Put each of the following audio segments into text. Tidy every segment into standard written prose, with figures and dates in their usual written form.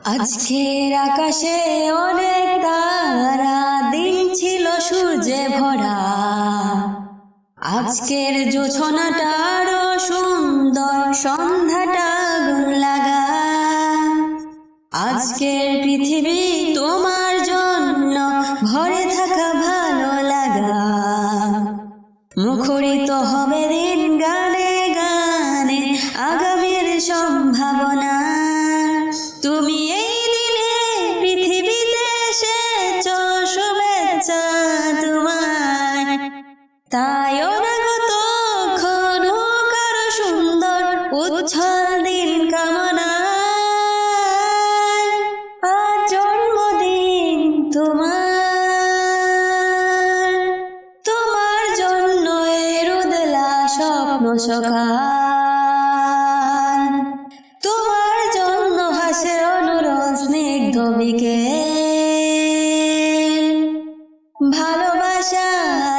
আজকের আকাশে অনেক তারা, দিন ছিল সূর্যে ভরা। আজকের জোছনাটা আরো সুন্দর, সন্ধ্যাটা আগুন লাগা। আজকের পৃথিবী তোমার জন্য ভরে থাকা ভালো লাগা। মুখরিত হবে দিন গানে গানে আগামীর সম্ভাবনা। তুমি এই দিনে পৃথিবীতে এসেছ, শুভেচ্ছা তোমায়। তাই অনাগত ক্ষণ হোক আরো সুন্দর, উজ্জ্বল দিন কামনা। আজ জন্মদিন তোমার, তোমার জন্য এর উদলা স্বপ্ন সকাল। তোমার জন্য হাসে অনুরোধ স্নিগ্ধ বিকেল। ভালোবাসা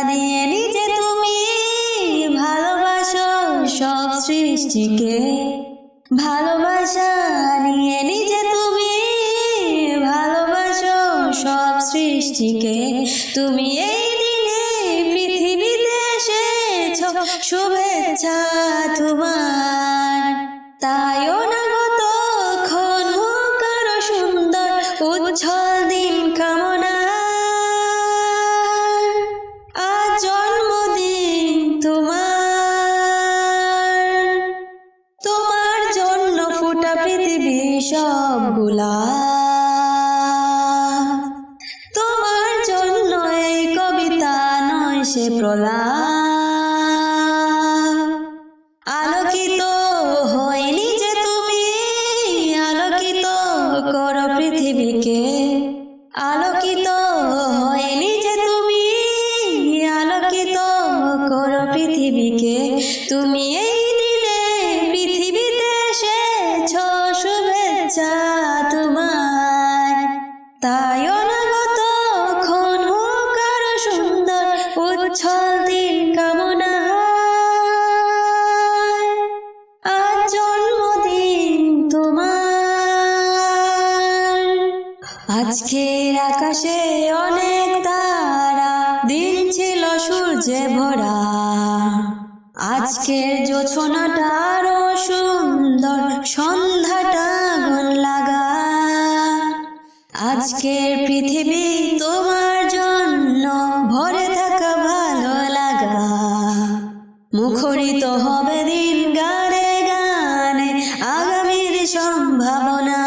দিয়ে নিজে তুমি ভালোবাসো সব সৃষ্টিকে। ভালোবাসা নিয়ে নিজে তুমি ভালোবাসো সব সৃষ্টিকে। তুমি এই দিনে পৃথিবীতে এসেছ, শুভেচ্ছা তোমার। তাই অনাগত ক্ষণ হোক আরো সুন্দর, উজ্জ্বল দিন কামনা। আজ জন্মদিন তোমার, তোমার জন্য ফুটা পৃথিবী সবগুলা। তোমার জন্য এই কবিতা নয় সে প্রলাপ। আলোকিত হয়নি যে তুমি, আলোকিত করো পৃথিবীকে। আলোকিত হয়নি যে তুমি, আলোকিত করো পৃথিবীকে। তুমি এই দিনে পৃথিবীতে এসেছ, শুভেচ্ছা তোমায়। তাই অনাগত ক্ষণ হোক আরো সুন্দর, উজ্জ্বল দিন কামনা। আজ জন্মদিন তোমার। আজকের আকাশে অনেক তারা, দিন ছিল সূর্যে ভরা। আজকের জোছনাটা আরো সুন্দর, সন্ধ্যাটা আগুন লাগা। আজকের পৃথিবী তোমার জন্য ভরে থাকা ভালো লাগা। মুখরিত হবে দিন গানে গানে আগামীর সম্ভাবনা।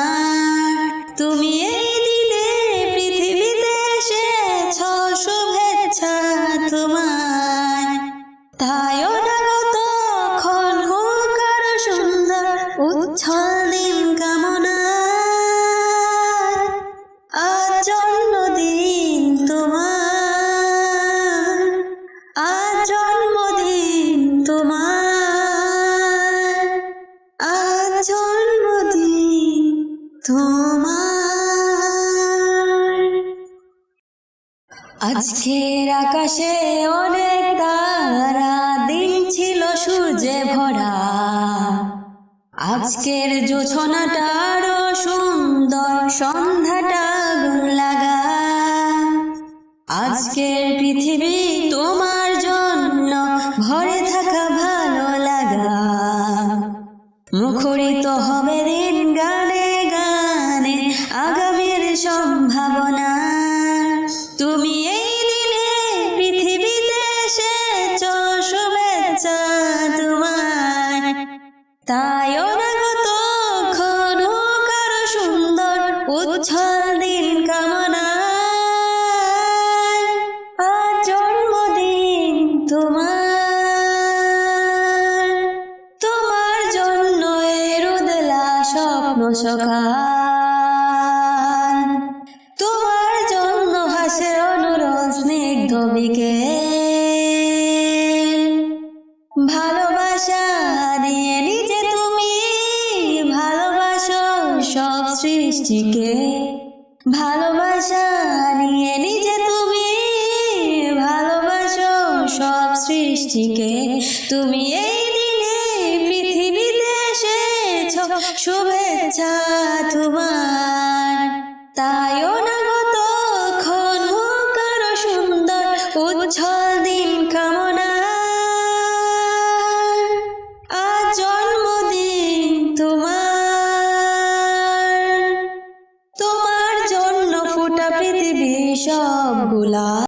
তুমি এই দিনে পৃথিবীতে এসেছ, শুভেচ্ছা তোমায়। তাই অনাগত ক্ষণ হোক আরো সুন্দর, উজ্জ্বল দিন কামনা। আজ জন্মদিন তোমার, আজ জন্মদিন তোমার, আজ জন্মদিন তোমার। আজকের আকাশে অনেক তারা, দিন ছিল সূর্যে ভরা। আজকের জোছনাটা আরো সুন্দর, সন্ধ্যাটা আগুন লাগা। আজকের পৃথিবী তোমার জন্য ভরে থাকা ভালো লাগা। মুখরিত হবে দিন গানে গানে আগামীর সম্ভাবনা। তুমি এই দিনে পৃথিবীতে এসেছ, শুভেচ্ছা তোমায়। তাই অনাগত ক্ষণ হোক আরো সুন্দর, উজ্জ্বল দিন কামনা। আজ জন্মদিন তোমার, তোমার জন্য এর উদলা স্বপ্ন সকাল। তোমার জন্য হাসে অনুরোধ স্নিগ্ধ বিকেল। ভালোবাসা দিয়ে নিজে তুমি ভালোবাসো সব সৃষ্টিকে। ভালোবাসা নিয়ে নিজে তুমি ভালোবাসো সব সৃষ্টিকে। তুমি এই দিনে পৃথিবীতে এসেছ, শুভেচ্ছা তোমার। তাইও না কতক্ষণ হোক আরো সুন্দর উজ্জ্বল দিন কামনা। আজ জন্মদিন তোমার, তোমার জন্য ফুটা পৃথিবী সব গোলাপ।